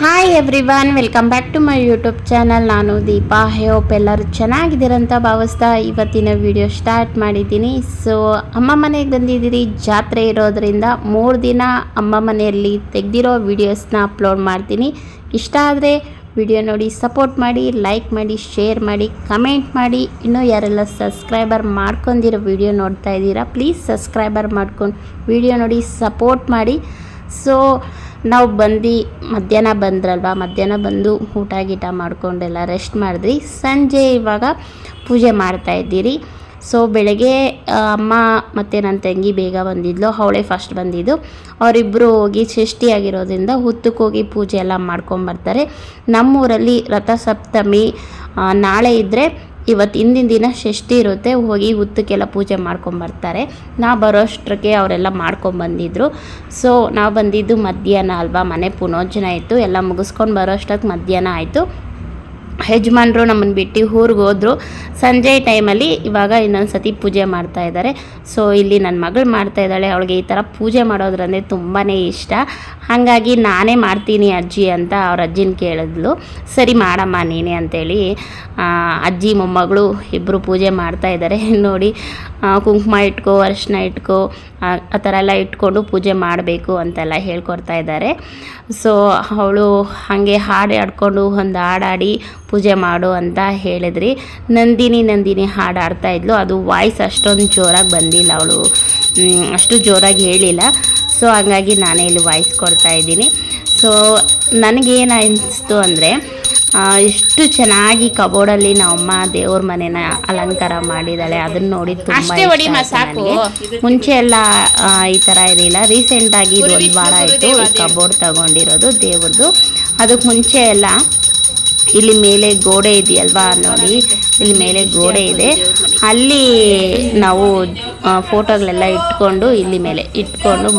Hi everyone, welcome back to my YouTube channel. ನಾನು Deepa. Hope ಎಲ್ಲರೂ ಚೆನ್ನಾಗಿದ್ದೀರಂತ ಭಾವಿಸ್ತಾ ಇವತ್ತಿನ ವಿಡಿಯೋ ಸ್ಟಾರ್ಟ್ ಮಾಡಿದ್ದೀನಿ. ಸೊ ಅಮ್ಮ ಮನೆಗೆ ಬಂದಿದ್ದೀರಿ, ಜಾತ್ರೆ ಇರೋದರಿಂದ 3 ದಿನ ಅಮ್ಮ ಮನೆಯಲ್ಲಿ ತೆಗೆದಿರೋ ವೀಡಿಯೋಸ್ನ ಅಪ್ಲೋಡ್ ಮಾಡ್ತೀನಿ. ಇಷ್ಟ ಆದರೆ ವಿಡಿಯೋ ನೋಡಿ ಸಪೋರ್ಟ್ ಮಾಡಿ, ಲೈಕ್ ಮಾಡಿ, ಶೇರ್ ಮಾಡಿ, ಕಮೆಂಟ್ ಮಾಡಿ. ಇನ್ನೂ ಯಾರೆಲ್ಲ ಸಬ್ಸ್ಕ್ರೈಬರ್ ಮಾಡ್ಕೊಂಡಿರೋ ವಿಡಿಯೋ ನೋಡ್ತಾ ಇದ್ದೀರಾ, ಪ್ಲೀಸ್ ಸಬ್ಸ್ಕ್ರೈಬರ್ ಮಾಡ್ಕೊಂಡು ವಿಡಿಯೋ ನೋಡಿ ಸಪೋರ್ಟ್ ಮಾಡಿ. ಸೊ ನಾವು ಮಧ್ಯಾಹ್ನ ಬಂದು ಊಟ ಗೀಟ ಮಾಡ್ಕೊಂಡೆಲ್ಲ ರೆಸ್ಟ್ ಮಾಡಿದ್ರಿ. ಸಂಜೆ ಇವಾಗ ಪೂಜೆ ಮಾಡ್ತಾಯಿದ್ದೀರಿ. ಸೊ ಬೆಳಗ್ಗೆ ಅಮ್ಮ ಮತ್ತು ನನ್ನ ತಂಗಿ ಬೇಗ ಬಂದಿದ್ಲು, ಅವಳೇ ಫಸ್ಟ್ ಬಂದಿದ್ದು. ಅವರಿಬ್ಬರು ಹೋಗಿ ಷಷ್ಠಿ ಆಗಿರೋದ್ರಿಂದ ಹುತ್ತಕ್ಕೆ ಹೋಗಿ ಪೂಜೆ ಎಲ್ಲ ಮಾಡ್ಕೊಂಬರ್ತಾರೆ. ನಮ್ಮೂರಲ್ಲಿ ರಥಸಪ್ತಮಿ ನಾಳೆ ಇದ್ದರೆ ಇವತ್ತು ಹಿಂದಿನ ದಿನ ಷಷ್ಠಿ ಇರುತ್ತೆ, ಹೋಗಿ ಹುತ್ತಕ್ಕೆಲ್ಲ ಪೂಜೆ ಮಾಡ್ಕೊಂಬರ್ತಾರೆ. ನಾವು ಬರೋಷ್ಟಕ್ಕೆ ಅವರೆಲ್ಲ ಮಾಡ್ಕೊಂಬಂದಿದ್ರು. ಸೊ ನಾವು ಬಂದಿದ್ದು ಮಧ್ಯಾಹ್ನ ಅಲ್ವಾ, ಮನೆ ಪುನೋಜನ ಇತ್ತು, ಎಲ್ಲ ಮುಗಿಸ್ಕೊಂಡು ಬರೋಷ್ಟಕ್ಕೆ ಮಧ್ಯಾಹ್ನ ಆಯಿತು. ಯಜಮಾನ್ರು ನಮ್ಮನ್ನು ಬಿಟ್ಟು ಊರಿಗೆ ಹೋದರು. ಸಂಜೆ ಟೈಮಲ್ಲಿ ಇವಾಗ ಇನ್ನೊಂದು ಸತಿ ಪೂಜೆ ಮಾಡ್ತಾಯಿದ್ದಾರೆ. ಸೊ ಇಲ್ಲಿ ನನ್ನ ಮಗಳು ಮಾಡ್ತಾಯಿದ್ದಾಳೆ. ಅವಳಿಗೆ ಈ ಥರ ಪೂಜೆ ಮಾಡೋದ್ರಂದರೆ ತುಂಬಾ ಇಷ್ಟ. ಹಾಗಾಗಿ ನಾನೇ ಮಾಡ್ತೀನಿ ಅಜ್ಜಿ ಅಂತ ಅವ್ರ ಅಜ್ಜಿನ ಕೇಳಿದ್ಲು. ಸರಿ ಮಾಡಮ್ಮ ನೀನೇ ಅಂತೇಳಿ ಅಜ್ಜಿ ಮೊಮ್ಮಗಳು ಇಬ್ಬರು ಪೂಜೆ ಮಾಡ್ತಾಯಿದ್ದಾರೆ. ನೋಡಿ, ಕುಂಕುಮ ಇಟ್ಕೋ, ಅರಿಶಿನ ಇಟ್ಕೋ, ಆ ಥರ ಎಲ್ಲ ಇಟ್ಕೊಂಡು ಪೂಜೆ ಮಾಡಬೇಕು ಅಂತೆಲ್ಲ ಹೇಳ್ಕೊಡ್ತಾ ಇದ್ದಾರೆ. ಸೊ ಅವಳು ಹಾಗೆ ಹಾಡು ಹಾಡ್ಕೊಂಡು ಒಂದು ಹಾಡಾಡಿ ಪೂಜೆ ಮಾಡು ಅಂತ ಹೇಳಿದ್ರಿ. ನಂದಿನಿ ಹಾಡು ಆಡ್ತಾಯಿದ್ಲು. ಅದು ವಾಯ್ಸ್ ಅಷ್ಟೊಂದು ಜೋರಾಗಿ ಬಂದಿಲ್ಲ, ಅವಳು ಅಷ್ಟು ಜೋರಾಗಿ ಹೇಳಿಲ್ಲ. ಸೊ ಹಾಗಾಗಿ ನಾನೇ ಇಲ್ಲಿ ವಾಯ್ಸ್ ಕೊಡ್ತಾಯಿದ್ದೀನಿ. ಸೊ ನನಗೇನು ಅನಿಸ್ತು ಅಂದರೆ, ಎಷ್ಟು ಚೆನ್ನಾಗಿ ಕಬೋರ್ಡಲ್ಲಿ ನಮ್ಮಮ್ಮ ದೇವ್ರ ಮನೆನ ಅಲಂಕಾರ ಮಾಡಿದ್ದಾಳೆ. ಅದನ್ನು ನೋಡಿ ತುಂಬ ನನಗೆ. ಮುಂಚೆ ಎಲ್ಲ ಈ ಥರ ಇರಲಿಲ್ಲ. ರೀಸೆಂಟಾಗಿ ಇದು 1 ವಾರ ಆಯಿತು ಈ ಕಬೋರ್ಡ್ ತಗೊಂಡಿರೋದು ದೇವ್ರದ್ದು. ಅದಕ್ಕೆ ಮುಂಚೆ ಎಲ್ಲ ಇಲ್ಲಿ ಮೇಲೆ ಗೋಡೆ ಇದೆಯಲ್ವಾ, ನೋಡಿ ಇಲ್ಲಿ ಮೇಲೆ ಗೋಡೆ ಇದೆ, ಅಲ್ಲಿ ನಾವು ಫೋಟೋಗಳೆಲ್ಲ ಇಟ್ಕೊಂಡು ಇಲ್ಲಿ ಮೇಲೆ ಇಟ್ಕೊಂಡು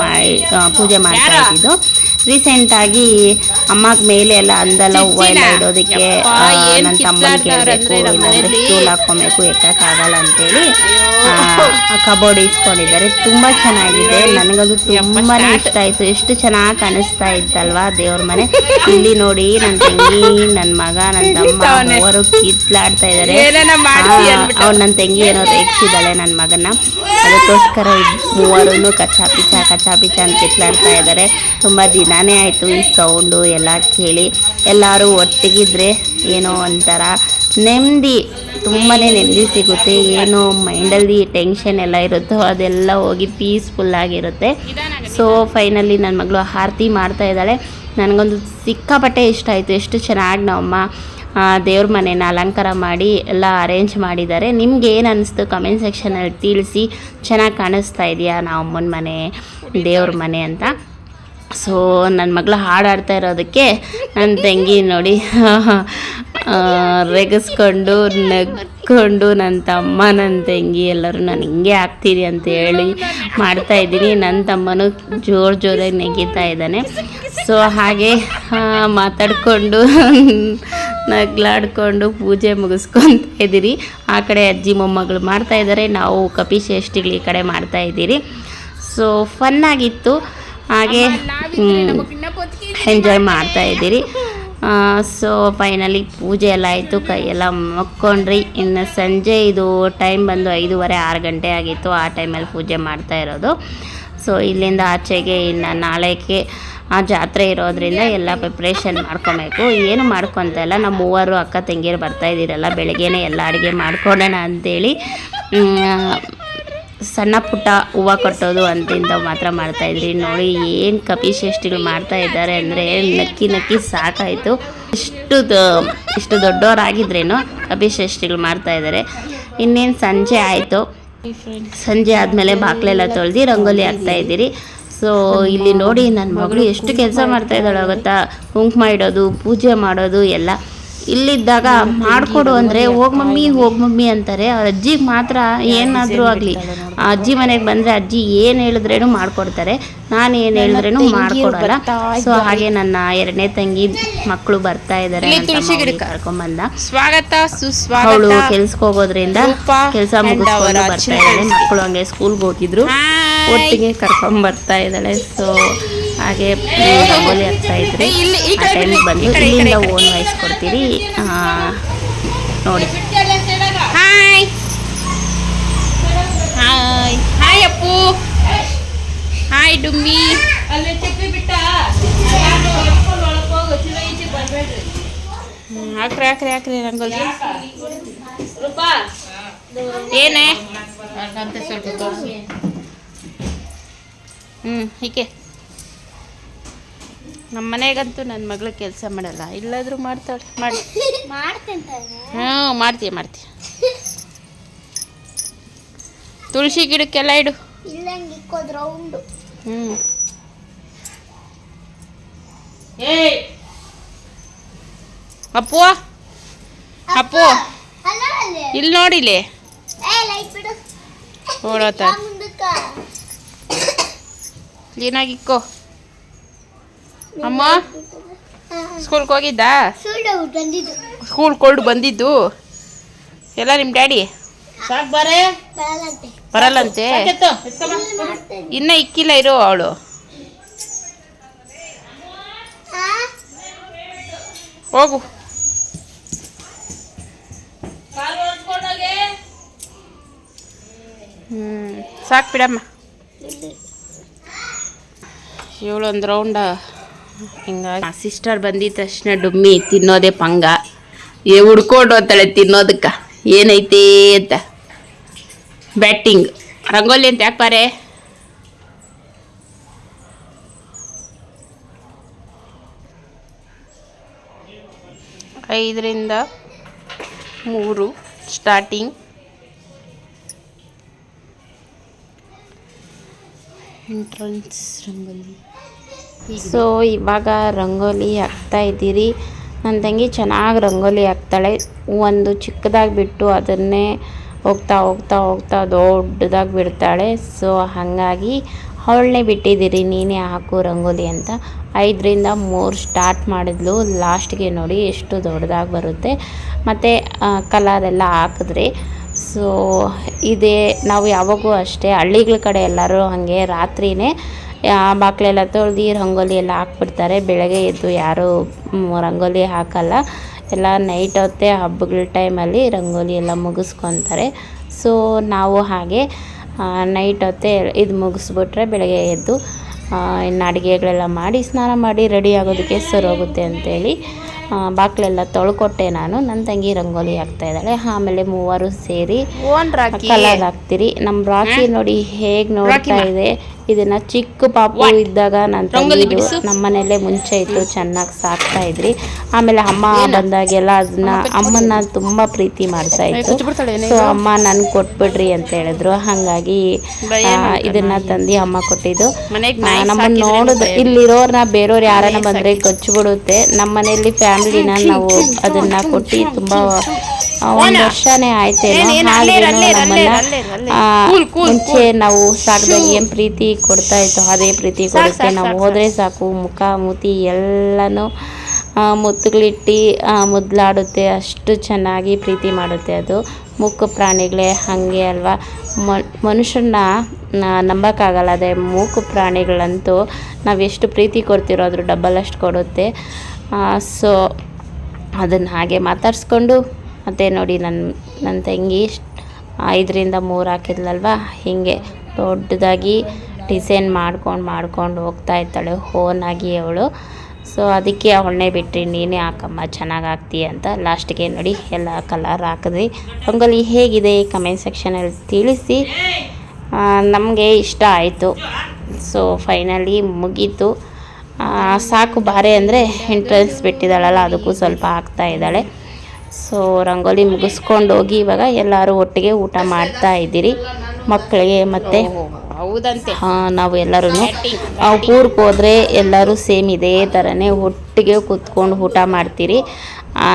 ಪೂಜೆ ಮಾಡ್ತಾ ಇದ್ದಿದ್ದು. ರೀಸೆಂಟಾಗಿ ಅಮ್ಮಗೆ ಮೇಲೆ ಎಲ್ಲ ಅಂದಲ್ಲ ಹೂವು ಎಲ್ಲ ಇಡೋದಕ್ಕೆ ನನ್ನ ತಮ್ಮನ ಕೇಳಬೇಕು, ಇಲ್ಲಾಂದರೆ ಸ್ಟೂಲ್ ಹಾಕ್ಕೊಬೇಕು, ಎಕ್ಕೋಕ್ಕಾಗಲ್ಲ ಅಂತೇಳಿ ಕಬೋರ್ಡ್ ಇಸ್ಕೊಂಡಿದ್ದಾರೆ. ತುಂಬ ಚೆನ್ನಾಗಿದೆ, ನನಗದು ತುಂಬಾ ಇಷ್ಟ ಆಯಿತು. ಎಷ್ಟು ಚೆನ್ನಾಗಿ ಕಾಣಿಸ್ತಾ ಇತ್ತಲ್ವಾ ದೇವ್ರ ಮನೆ. ಇಲ್ಲಿ ನೋಡಿ ನನ್ನ ತಂಗಿ, ನನ್ನ ಮಗ, ನನ್ನ ತಮ್ಮ ಮೂವರು ಕಿತ್ಲಾಡ್ತಾ ಇದ್ದಾರೆ. ಅವ್ರು ನನ್ನ ತಂಗಿ ಏನೋ ರೇಗಿಸಿದ್ದಾಳೆ ನನ್ನ ಮಗನ, ಅದಕ್ಕೋಸ್ಕರ ಮೂವರೂ ಕಚ್ಚಾ ಪಿಚ ಅಂತ ಕಿತ್ಲಾಡ್ತಾ ಇದ್ದಾರೆ. ತುಂಬ ದಿನಾನೇ ಆಯಿತು ಈ ಸೌಂಡು ಎಲ್ಲ ಕೇಳಿ. ಎಲ್ಲರೂ ಒಟ್ಟಿಗಿದ್ರೆ ಏನೋ ಒಂಥರ ನೆಮ್ಮದಿ, ತುಂಬಾ ನೆಮ್ಮದಿ ಸಿಗುತ್ತೆ. ಏನೋ ಮೈಂಡಲ್ಲಿ ಟೆನ್ಷನ್ ಎಲ್ಲ ಇರುತ್ತೋ ಅದೆಲ್ಲ ಹೋಗಿ ಪೀಸ್ಫುಲ್ಲಾಗಿರುತ್ತೆ. ಸೊ ಫೈನಲಿ ನನ್ನ ಮಗಳು ಆರತಿ ಮಾಡ್ತಾ ಇದ್ದಾಳೆ. ನನಗೊಂದು ಸಿಕ್ಕಾಪಟ್ಟೆ ಇಷ್ಟ ಆಯಿತು. ಎಷ್ಟು ಚೆನ್ನಾಗಿ ನಮ್ಮಮ್ಮ ದೇವ್ರ ಮನೇನ ಅಲಂಕಾರ ಮಾಡಿ ಎಲ್ಲ ಅರೇಂಜ್ ಮಾಡಿದ್ದಾರೆ. ನಿಮ್ಗೆ ಏನು ಅನ್ನಿಸ್ತು ಕಮೆಂಟ್ ಸೆಕ್ಷನಲ್ಲಿ ತಿಳಿಸಿ. ಚೆನ್ನಾಗಿ ಕಾಣಿಸ್ತಾ ಇದೆಯಾ ನಮ್ಮಮ್ಮನ ಮನೆ, ದೇವ್ರ ಮನೆ ಅಂತ. ಸೊ ನನ್ನ ಮಗಳು ಹಾಡಾಡ್ತಾ ಇರೋದಕ್ಕೆ ನನ್ನ ತಂಗಿ ನೋಡಿ ರೆಗಿಸ್ಕೊಂಡು ನಗ್ಕೊಂಡು, ನನ್ನ ತಮ್ಮ ನನ್ನ ತಂಗಿ ಎಲ್ಲರೂ ನಾನು ಹಿಂಗೆ ಆಗ್ತೀನಿ ಅಂತ ಹೇಳಿ ಮಾಡ್ತಾಯಿದ್ದೀನಿ. ನನ್ನ ತಮ್ಮನೂ ಜೋರಾಗಿ ನೆಗೀತಾ ಇದ್ದಾನೆ. ಸೊ ಹಾಗೆ ಮಾತಾಡಿಕೊಂಡು ನಗ್ಲಾಡ್ಕೊಂಡು ಪೂಜೆ ಮುಗಿಸ್ಕೊತಾ ಇದ್ದೀರಿ. ಆ ಕಡೆ ಅಜ್ಜಿ ಮೊಮ್ಮಗಳು ಮಾಡ್ತಾಯಿದ್ದಾರೆ, ನಾವು ಕಪಿಷಷ್ಠಿಗಳು ಈ ಕಡೆ ಮಾಡ್ತಾಯಿದ್ದೀರಿ. ಸೊ ಫನ್ನಾಗಿತ್ತು, ಹಾಗೆ ಎಂಜಾಯ್ ಮಾಡ್ತಾಯಿದ್ದೀರಿ. ಸೊ ಫೈನಲಿ ಪೂಜೆ ಎಲ್ಲ ಆಯಿತು, ಕೈಯೆಲ್ಲ ಮಕ್ಕೊಂಡ್ರಿ. ಇನ್ನು ಸಂಜೆ ಇದು ಟೈಮ್ ಬಂದು 5:30 6 ಗಂಟೆ ಆಗಿತ್ತು. ಆ ಟೈಮಲ್ಲಿ ಪೂಜೆ ಮಾಡ್ತಾ ಇರೋದು. ಸೊ ಇಲ್ಲಿಂದ ಆಚೆಗೆ ಇನ್ನು ನಾಳೆಗೆ ಜಾತ್ರೆ ಇರೋದ್ರಿಂದ ಎಲ್ಲ ಪ್ರಿಪ್ರೇಷನ್ ಮಾಡ್ಕೊಬೇಕು. ಏನು ಮಾಡ್ಕೊತ ಇಲ್ಲ, ನಮ್ಮ ಮೂವರು ಅಕ್ಕ ತಂಗಿಯರು ಬರ್ತಾಯಿದ್ದೀರಲ್ಲ, ಬೆಳಗ್ಗೆನೇ ಎಲ್ಲ ಅಡುಗೆ ಮಾಡ್ಕೊಡೋಣ ಅಂಥೇಳಿ ಸಣ್ಣ ಪುಟ್ಟ ಹೂವು ಕಟ್ಟೋದು ಅಂತಿಂಥವು ಮಾತ್ರ ಮಾಡ್ತಾಯಿದ್ರಿ. ನೋಡಿ ಏನು ಕಪಿಷಷ್ಠಿಗಳು ಮಾಡ್ತಾ ಇದ್ದಾರೆ ಅಂದರೆ ನಕ್ಕಿ ಸಾಕಾಯಿತು. ಇಷ್ಟು ದೊಡ್ಡವರಾಗಿದ್ರೇನು ಕಪಿಷಷ್ಠಿಗಳು ಮಾಡ್ತಾಯಿದ್ದಾರೆ. ಇನ್ನೇನು ಸಂಜೆ ಆಯಿತು. ಸಂಜೆ ಆದಮೇಲೆ ಬಾಗಿಲೆಲ್ಲ ತೊಳೆದು ರಂಗೋಲಿ ಹಾಕ್ತಾಯಿದ್ದೀರಿ. ಸೊ ಇಲ್ಲಿ ನೋಡಿ ನನ್ನ ಮಗಳು ಎಷ್ಟು ಕೆಲಸ ಮಾಡ್ತಾಯಿದ್ದಾಳೆ ಗೊತ್ತಾ. ಕುಂಕುಮ ಇಡೋದು, ಪೂಜೆ ಮಾಡೋದು ಎಲ್ಲ. ಇಲ್ಲಿದ್ದಾಗ ಮಾಡಿಕೊಡು ಅಂದರೆ ಹೋಗಿ ಮಮ್ಮಿ ಅಂತಾರೆ. ಅವ್ರ ಅಜ್ಜಿಗೆ ಮಾತ್ರ ಏನಾದರೂ ಆಗಲಿ, ಅಜ್ಜಿ ಮನೆಗೆ ಬಂದರೆ ಅಜ್ಜಿ ಏನು ಹೇಳಿದ್ರೇನು ಮಾಡಿಕೊಡ್ತಾರೆ, ನಾನು ಏನು ಹೇಳಿದ್ರೇನು ಮಾಡಿಕೊಡಲ್ಲ. ಸೊ ಹಾಗೆ ನನ್ನ 2ನೇ ತಂಗಿ ಮಕ್ಕಳು ಬರ್ತಾ ಇದ್ದಾರೆ, ಕರ್ಕೊಂಬಂದ. ಅವಳು ಕೆಲ್ಸಕ್ಕೆ ಹೋಗೋದ್ರಿಂದ ಕೆಲಸ ಮುಗಿಸ್ಕೊಂಡು ಬರ್ತಾ ಇದ್ದಾಳೆ. ಮಕ್ಕಳು ಹಂಗೆ ಸ್ಕೂಲ್ಗೆ ಹೋಗಿದ್ರು, ಒಟ್ಟಿಗೆ ಕರ್ಕೊಂಬರ್ತಾ ಇದ್ದಾಳೆ. ಸೊ ಹಾಗೆ ರಂಗೋಲಿ ಹಾಕ್ತಾ ಇದ್ರಿ. ಆ ಟೈಮಿಗೆ ಬಂದು ಇಲ್ಲಿಂದ ಓನ್ ವಾಯ್ಸ್ ಕೊಡ್ತೀರಿ ನೋಡಿ. Hi hi hi Appu, hi ಡುಮ್ಮಿ. ಹಾಕ್ರಿ ಹಾಕ್ರಿ ಹಾಕ್ರಿ ರಂಗೋಲಿ. ಏನೇ ಹೀಗೆ ನಮ್ಮ ಮನೆಗಂತೂ ನನ್ನ ಮಗಳು ಕೆಲಸ ಮಾಡಲ್ಲ, ಇಲ್ಲಾದರೂ ಮಾಡ್ತಾಳೆ. ಮಾಡಿ ಮಾಡ್ತೀಯ ಮಾಡ್ತೀಯ. ತುಳಸಿ ಗಿಡಕ್ಕೆಲ್ಲ ಇಡು. ಅಪ್ಪು ಅಪ್ಪು ಇಲ್ಲಿ ನೋಡಿಲಿ ಓಡೋತ ಕ್ಲೀನಾಗಿಕ್ಕೋ. ಅಮ್ಮ ಸ್ಕೂಲ್ಗೆ ಹೋಗಿದ್ದ? ಸ್ಕೂಲ್ ಕೊಂಡು ಬಂದಿದ್ದು ಎಲ್ಲ ನಿಮ್ಮ ಡ್ಯಾಡಿ ಬರಲ್ಲಂತೆ. ಇನ್ನ ಇಕ್ಕಿಲ್ಲ ಇರೋ ಅವಳು. ಹೋಗು. ಸಾಕು ಬಿಡಮ್ಮ. ಇವಳೊಂದು ರೌಂಡ ಹಿಂಗಾಗಿ ಸಿಸ್ಟರ್ ಬಂದಿದ್ದ ತಕ್ಷಣ ಡುಮ್ಮಿ ತಿನ್ನೋದೇ ಪಂಗ. ಹುಡ್ಕೊಂಡು ಹೋಗ್ತಾಳೆ ತಿನ್ನೋದಕ್ಕೆ ಏನೈತೆ ಅಂತ. ಬ್ಯಾಟಿಂಗ್ ರಂಗೋಲಿ ಅಂತ ಯಾಕೆ ಬಾರೆ? ಐದರಿಂದ 3 ಸ್ಟಾರ್ಟಿಂಗ್. ಎಂಟ್ರನ್ಸ್ ರಂಗೋಲಿ. ಸೊ ಇವಾಗ ರಂಗೋಲಿ ಹಾಕ್ತಾ ಇದ್ದೀರಿ. ನನ್ನ ತಂಗಿ ಚೆನ್ನಾಗಿ ರಂಗೋಲಿ ಹಾಕ್ತಾಳೆ. ಒಂದು ಚಿಕ್ಕದಾಗಿ ಬಿಟ್ಟು ಅದನ್ನೇ ಹೋಗ್ತಾ ಹೋಗ್ತಾ ಹೋಗ್ತಾ ದೊಡ್ಡದಾಗಿ ಬಿಡ್ತಾಳೆ. ಸೊ ಹಾಗಾಗಿ ಅವಳನ್ನೇ ಬಿಟ್ಟಿದ್ದೀರಿ, ನೀನೇ ಹಾಕು ರಂಗೋಲಿ ಅಂತ. 5ರಿಂದ 3 ಸ್ಟಾರ್ಟ್ ಮಾಡಿದ್ಲು. ಲಾಸ್ಟ್ಗೆ ನೋಡಿ ಎಷ್ಟು ದೊಡ್ಡದಾಗಿ ಬರುತ್ತೆ. ಮತ್ತು ಕಲರೆಲ್ಲ ಹಾಕಿದ್ರಿ. ಸೊ ಇದೇ ನಾವು ಯಾವಾಗೂ ಅಷ್ಟೇ ಹಳ್ಳಿಗಳ ಕಡೆ ಎಲ್ಲರೂ ಹಾಗೆ ರಾತ್ರಿಯೇ ಬಾಗಿಲೆಲ್ಲ ತೊಳ್ದು ರಂಗೋಲಿ ಎಲ್ಲ ಹಾಕ್ಬಿಡ್ತಾರೆ. ಬೆಳಗ್ಗೆ ಎದ್ದು ಯಾರೂ ರಂಗೋಲಿ ಹಾಕಲ್ಲ. ಎಲ್ಲ ನೈಟ್ ಹೊತ್ತೇ ಹಬ್ಬಗಳ ಟೈಮಲ್ಲಿ ರಂಗೋಲಿ ಎಲ್ಲ ಮುಗಿಸ್ಕೊತಾರೆ. ಸೊ ನಾವು ಹಾಗೆ ನೈಟ್ ಹೊತ್ತೇ ಇದು ಮುಗಿಸ್ಬಿಟ್ರೆ ಬೆಳಗ್ಗೆ ಎದ್ದು ಇನ್ನು ಅಡುಗೆಗಳೆಲ್ಲ ಮಾಡಿ ಸ್ನಾನ ಮಾಡಿ ರೆಡಿ ಆಗೋದಕ್ಕೆ ಸರೋಗುತ್ತೆ ಅಂತೇಳಿ ಬಾಗಿಲೆಲ್ಲ ತೊಳ್ಕೊಟ್ಟೆ ನಾನು. ನನ್ನ ತಂಗಿ ರಂಗೋಲಿ ಹಾಕ್ತಾ ಇದ್ದಾಳೆ. ಆಮೇಲೆ ಮೂವರು ಸೇರಿ ಕಲರ್ ಹಾಕ್ತೀರಿ. ನಮ್ಮ ರಾಖಿ ನೋಡಿ ಹೇಗೆ ನೋಡ್ತಾ ಇದೆ. ಇದನ್ನ ಚಿಕ್ಕ ಪಾಪು ಇದ್ದಾಗ ನಾನು ತಂದಿದ್ದು ನಮ್ಮ ಮನೆಯಲ್ಲೇ ಮುಂಚೆ ಇತ್ತು, ಚೆನ್ನಾಗಿ ಸಾಕ್ತಾ ಇದ್ರಿ. ಆಮೇಲೆ ಅಮ್ಮ ಬಂದಾಗೆಲ್ಲ ಅದನ್ನ ಅಮ್ಮನ ತುಂಬ ಪ್ರೀತಿ ಮಾಡ್ತಾ ಇತ್ತು. ಸೊ ಅಮ್ಮ ನನ್ಗೆ ಕೊಟ್ಬಿಡ್ರಿ ಅಂತ ಹೇಳಿದ್ರು. ಹಾಗಾಗಿ ಇದನ್ನ ತಂದು ಅಮ್ಮ ಕೊಟ್ಟಿದ್ದು. ನಮ್ಮನ್ನ ನೋಡಿದ್ರೆ ಇಲ್ಲಿರೋರ್ನ ಬೇರೆಯವ್ರು ಯಾರನ್ನ ಬಂದರೆ ಕೊಚ್ಚಿಬಿಡುತ್ತೆ. ನಮ್ಮ ಮನೆಯಲ್ಲಿ ಫ್ಯಾಮಿಲಿನ ನಾವು ಅದನ್ನ ಕೊಟ್ಟು ತುಂಬ 1 ವರ್ಷನೇ ಆಯ್ತೇನೋ. ಮುಂಚೆ ನಾವು ಸಾಕಿದಾಗ ಏನು ಪ್ರೀತಿ ಕೊಡ್ತಾ ಇತ್ತು ಅದೇ ಪ್ರೀತಿ ಕೊಡುತ್ತೆ. ನಾವು ಹೋದರೆ ಸಾಕು ಮುಖ ಮೂತಿ ಎಲ್ಲನೂ ಮುತ್ತುಗಳಿಟ್ಟು ಮುದ್ಲಾಡುತ್ತೆ. ಅಷ್ಟು ಚೆನ್ನಾಗಿ ಪ್ರೀತಿ ಮಾಡುತ್ತೆ ಅದು. ಮೂಕ ಪ್ರಾಣಿಗಳೇ ಹಾಗೆ ಅಲ್ವಾ. ಮನುಷ್ಯನ ನಂಬೋಕ್ಕಾಗಲ್ಲ. ಅದೇ ಮೂಕ ಪ್ರಾಣಿಗಳಂತೂ ನಾವು ಎಷ್ಟು ಪ್ರೀತಿ ಕೊಡ್ತಿರೋ ಅದ್ರ ಡಬಲ್ ಅಷ್ಟು ಕೊಡುತ್ತೆ. ಸೊ ಅದನ್ನು ಹಾಗೆ ಮಾತಾಡಿಸ್ಕೊಂಡು ಮತ್ತು ನೋಡಿ ನನ್ನ ತಂಗಿ 5ರಿಂದ 3 ಹಾಕಿದ್ಲಲ್ವ, ಹೀಗೆ ದೊಡ್ಡದಾಗಿ ಡಿಸೈನ್ ಮಾಡ್ಕೊಂಡು ಹೋಗ್ತಾ ಇರ್ತಾಳೆ ಓನಾಗಿ ಅವಳು. ಸೊ ಅದಕ್ಕೆ ಅವಳನ್ನೇ ಬಿಟ್ಟರೆ ನೀನೇ ಹಾಕಮ್ಮ ಚೆನ್ನಾಗಿ ಹಾಕ್ತೀಯ ಅಂತ ಲಾಸ್ಟಿಗೆ ನೋಡಿ ಎಲ್ಲ ಕಲರ್ ಹಾಕಿದ್ವಿ. ರಂಗೋಲಿ ಹೇಗಿದೆ ಕಮೆಂಟ್ ಸೆಕ್ಷನಲ್ಲಿ ತಿಳಿಸಿ. ನಮಗೆ ಇಷ್ಟ ಆಯಿತು. ಸೊ ಫೈನಲಿ ಮುಗೀತು. ಸಾಕು ಬಾರೆ ಅಂದರೆ ಎಂಟ್ರೆನ್ಸ್ ಬಿಟ್ಟಿದ್ದಾಳಲ್ಲ ಅದಕ್ಕೂ ಸ್ವಲ್ಪ ಹಾಕ್ತಾ ಇದ್ದಾಳೆ. ಸೊ ರಂಗೋಲಿ ಮುಗಿಸ್ಕೊಂಡು ಹೋಗಿ ಇವಾಗ ಎಲ್ಲರೂ ಒಟ್ಟಿಗೆ ಊಟ ಮಾಡ್ತಾ ಇದ್ದೀರಿ. ಮಕ್ಕಳಿಗೆ ಮತ್ತು ನಾವು ಎಲ್ಲರೂ ಊರಿಗೆ ಹೋದರೆ ಎಲ್ಲರೂ ಸೇಮ್ ಇದೇ ಥರನೇ ಒಟ್ಟಿಗೆ ಕೂತ್ಕೊಂಡು ಊಟ ಮಾಡ್ತೀರಿ.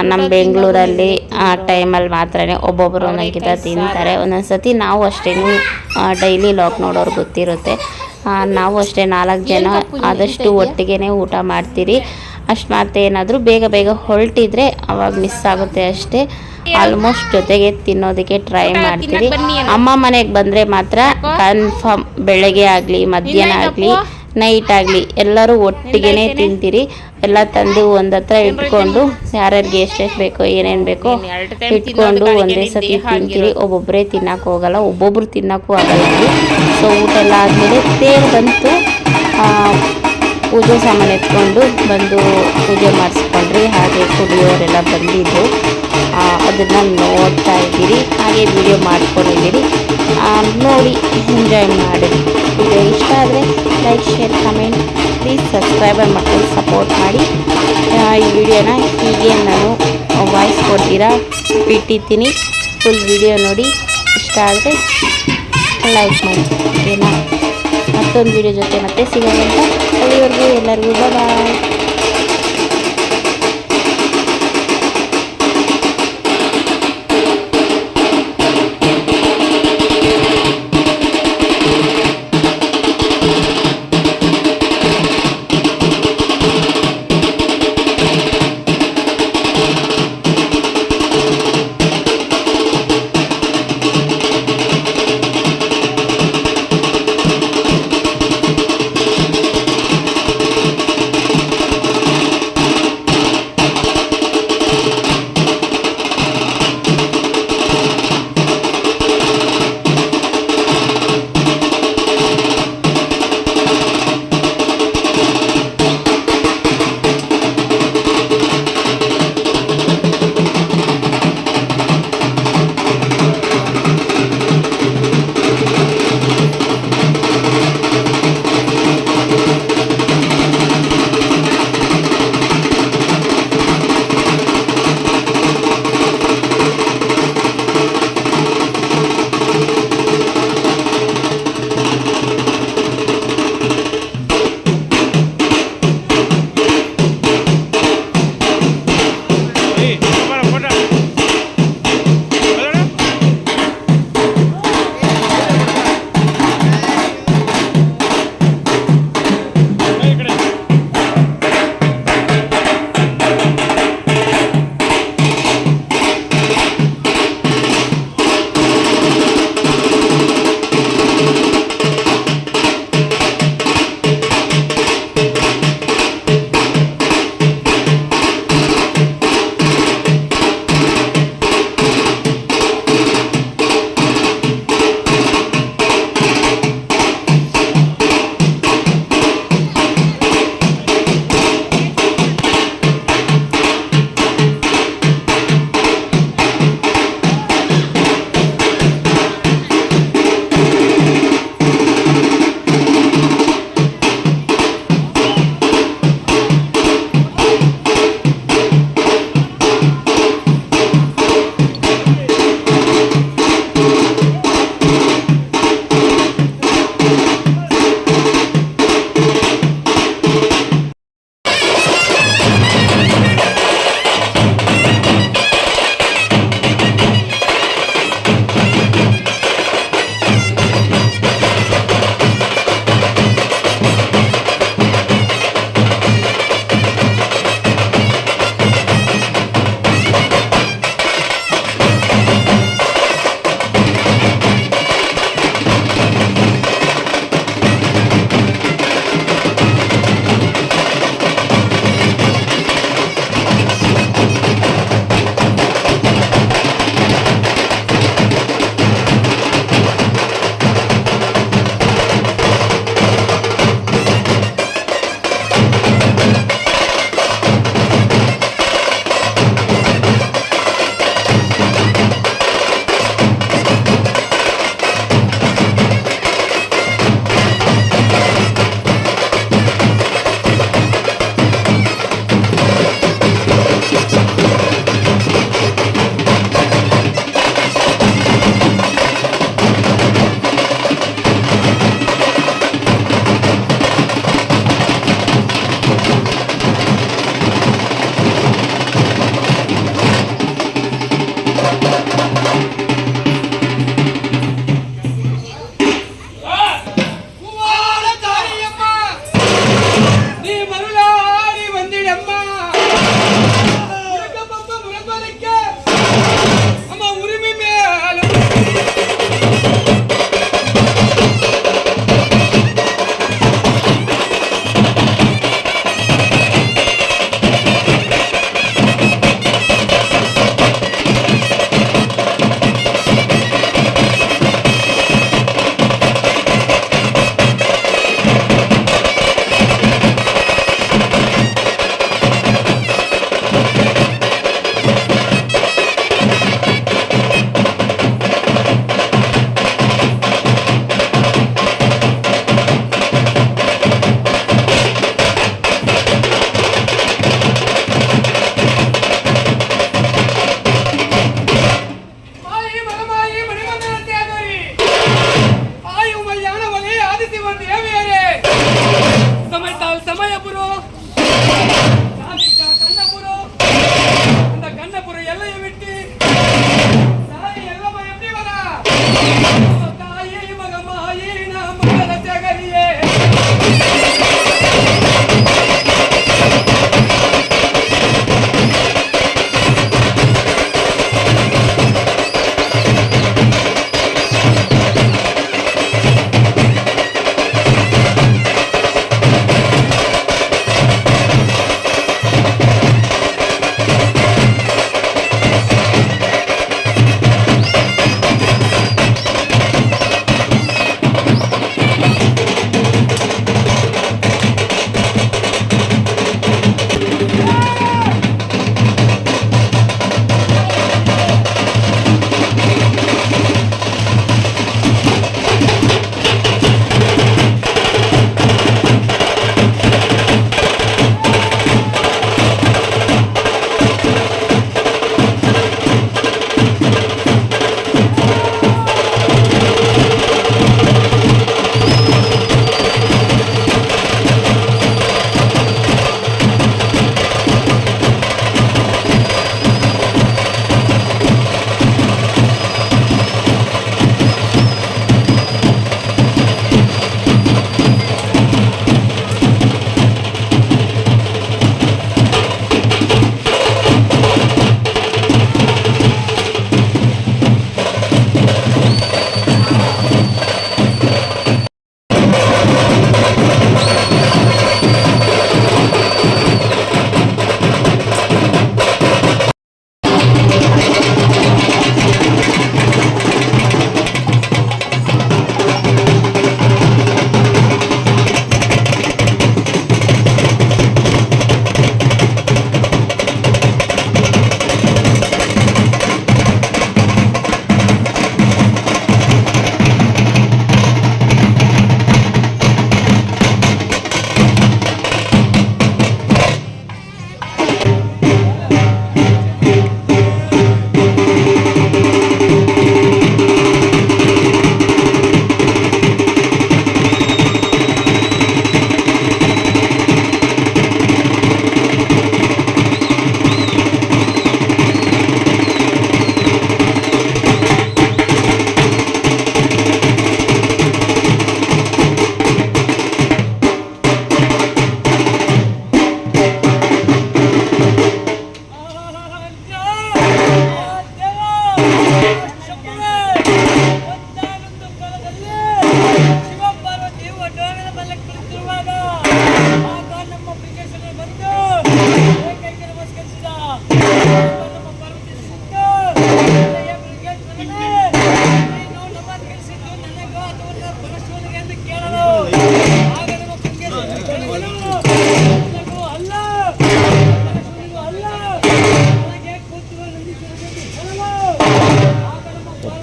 ನಮ್ಮ ಬೆಂಗಳೂರಲ್ಲಿ ಆ ಟೈಮಲ್ಲಿ ಮಾತ್ರ ಒಬ್ಬೊಬ್ಬರು ಒಂದೊಂದ್ಕಿಂತ ತಿಂತಾರೆ. ಒಂದೊಂದು ಸತಿ ನಾವು ಅಷ್ಟೇ ಡೈಲಿ ಲಾಕ್ ನೋಡೋರು ಗೊತ್ತಿರುತ್ತೆ. ನಾವು ಅಷ್ಟೇ 4 ಜನ ಆದಷ್ಟು ಒಟ್ಟಿಗೆ ಊಟ ಮಾಡ್ತೀರಿ. ಅಷ್ಟು ಮಾತ್ರ ಏನಾದರೂ ಬೇಗ ಹೊರಟಿದ್ರೆ ಅವಾಗ ಮಿಸ್ ಆಗುತ್ತೆ ಅಷ್ಟೇ. ಆಲ್ಮೋಸ್ಟ್ ಜೊತೆಗೆ ತಿನ್ನೋದಕ್ಕೆ ಟ್ರೈ ಮಾಡ್ತೀರಿ. ಅಮ್ಮ ಮನೆಗೆ ಬಂದರೆ ಮಾತ್ರ ಕನ್ಫರ್ಮ್ ಬೆಳಗ್ಗೆ ಆಗಲಿ ಮಧ್ಯಾಹ್ನ ಆಗಲಿ ನೈಟ್ ಆಗಲಿ ಎಲ್ಲರೂ ಒಟ್ಟಿಗೆ ತಿಂತೀರಿ. ಎಲ್ಲ ತಂದು ಒಂದು ಹತ್ರ ಇಟ್ಕೊಂಡು ಯಾರ್ಯಾರಿಗೆ ಎಷ್ಟೆಷ್ಟು ಬೇಕೋ ಏನೇನು ಬೇಕೋ ಇಟ್ಕೊಂಡು ಒಂದೇ ಸತಿ ತಿಂತೀರಿ. ಒಬ್ಬೊಬ್ಬರೇ ತಿನ್ನೋಕೆ ಹೋಗಲ್ಲ, ಒಬ್ಬೊಬ್ರು ತಿನ್ನೋಕ್ಕೂ ಆಗಲ್ಲ. ಸೊ ಊಟ ಎಲ್ಲ ಆದಮೇಲೆ ತೇರು ಬಂತು. ಪೂಜೆ ಸಾಮಾನು ಎತ್ಕೊಂಡು ಬಂದು ಪೂಜೆ ಮಾಡಿಸ್ಕೊಂಡ್ರಿ. ಹಾಗೆ ಕುಡಿಯೋರೆಲ್ಲ ಬಂದಿದ್ದು ಅದನ್ನು ನೋಡ್ತಾ ಇದ್ದೀರಿ, ಹಾಗೆ ವಿಡಿಯೋ ಮಾಡ್ಕೊಂಡಿದ್ದೀರಿ. ನೋಡಿ ಎಂಜಾಯ್ ಮಾಡಿ. ವಿಡಿಯೋ ಇಷ್ಟ ಆದರೆ like, share, comment, please subscriber ಮಾಡ್ಕೊಂಡು ಸಪೋರ್ಟ್ ಮಾಡಿ. ಈ ವಿಡಿಯೋನ ಹೀಗೆ ನಾನು ವಾಯ್ಸ್ ಕೊಡ್ತೀರಾ ಬಿಟ್ಟಿರ್ತೀನಿ. ಫುಲ್ ವಿಡಿಯೋ ನೋಡಿ, ಇಷ್ಟ ಆದರೆ ಲೈಕ್ ಮಾಡಿ. ಓಕೆನಾ? ಮತ್ತೊಂದು ವಿಡಿಯೋ ಜೊತೆ ಮತ್ತೆ ಸಿಗೋಣ. ಅಲ್ಲಿವರೆಗೂ ಎಲ್ಲರಿಗೂ ಬಾಯ್.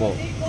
ಮಾಡಬೇಕು.